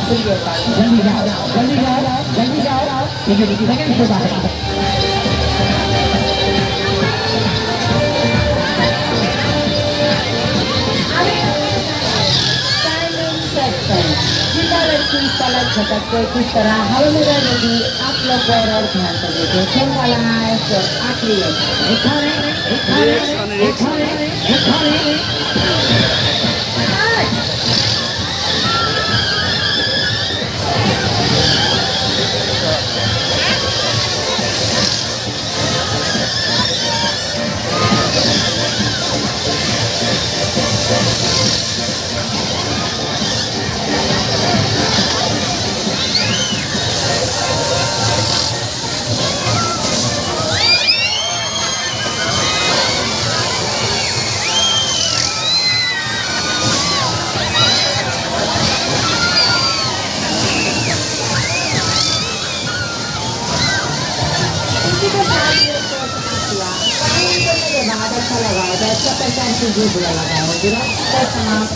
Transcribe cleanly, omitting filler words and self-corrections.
जल्दी जाओ जल्दी जाओ जल्दी जाओ। देखिए सेकंड शो बात है। पलक झटकते किस तरह हवा में रहेगी आप लोग और ध्यान कर दीजिए। खेल वाला है तो आखिरी अच्छा लगा, अच्छा पहचान कीजिए, बुरा लगा, बुरा समाप्त।